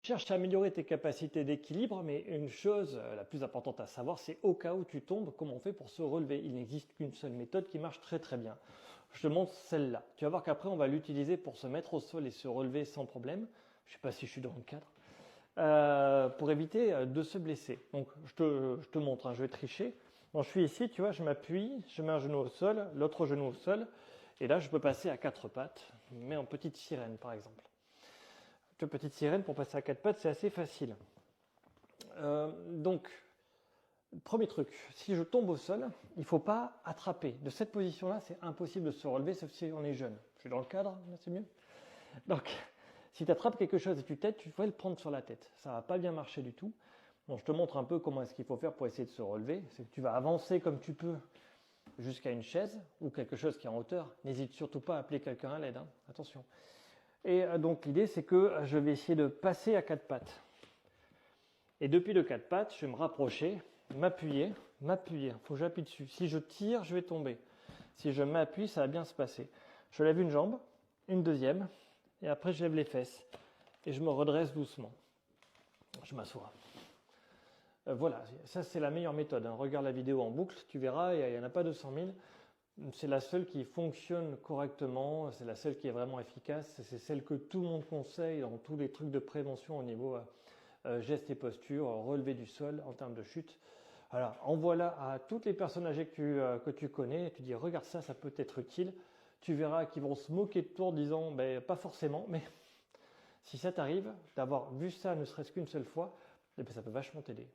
Cherche à améliorer tes capacités d'équilibre, mais une chose la plus importante à savoir, c'est au cas où tu tombes, comment on fait pour se relever. Il n'existe qu'une seule méthode qui marche très très bien. Je te montre celle-là. Tu vas voir qu'après, on va l'utiliser pour se mettre au sol et se relever sans problème. Je ne sais pas si je suis dans le cadre. Pour éviter de se blesser. Donc, je te montre, hein, je vais tricher. Bon, je suis ici, tu vois, je m'appuie, je mets un genou au sol, l'autre genou au sol, et là, je peux passer à quatre pattes, mais en petite sirène, par exemple. Une petite sirène pour passer à quatre pattes, c'est assez facile. Donc, premier truc, si je tombe au sol, il ne faut pas attraper. De cette position-là, c'est impossible de se relever, sauf si on est jeune. Je suis dans le cadre, c'est mieux. Donc, si tu attrapes quelque chose et tu t'aides, tu devrais le prendre sur la tête. Ça ne va pas bien marcher du tout. Bon, je te montre un peu comment est-ce qu'il faut faire pour essayer de se relever. C'est que tu vas avancer comme tu peux jusqu'à une chaise ou quelque chose qui est en hauteur. N'hésite surtout pas à appeler quelqu'un à l'aide, hein. Attention. Et donc l'idée, c'est que je vais essayer de passer à quatre pattes. Et depuis le quatre pattes, je vais me rapprocher, m'appuyer. Il faut que j'appuie dessus. Si je tire, je vais tomber. Si je m'appuie, ça va bien se passer. Je lève une jambe, une deuxième, et après je lève les fesses. Et je me redresse doucement. Je m'assois. Voilà, ça c'est la meilleure méthode, hein. Regarde la vidéo en boucle, tu verras, il n'y en a pas 200 000. C'est la seule qui fonctionne correctement, c'est la seule qui est vraiment efficace, c'est celle que tout le monde conseille dans tous les trucs de prévention au niveau gestes et postures, relevé du sol en termes de chute. Alors, envoie-la à toutes les personnes âgées que tu connais, et tu dis regarde ça, ça peut être utile. Tu verras qu'ils vont se moquer de toi en disant ben, pas forcément, mais si ça t'arrive d'avoir vu ça ne serait-ce qu'une seule fois, eh ben, ça peut vachement t'aider.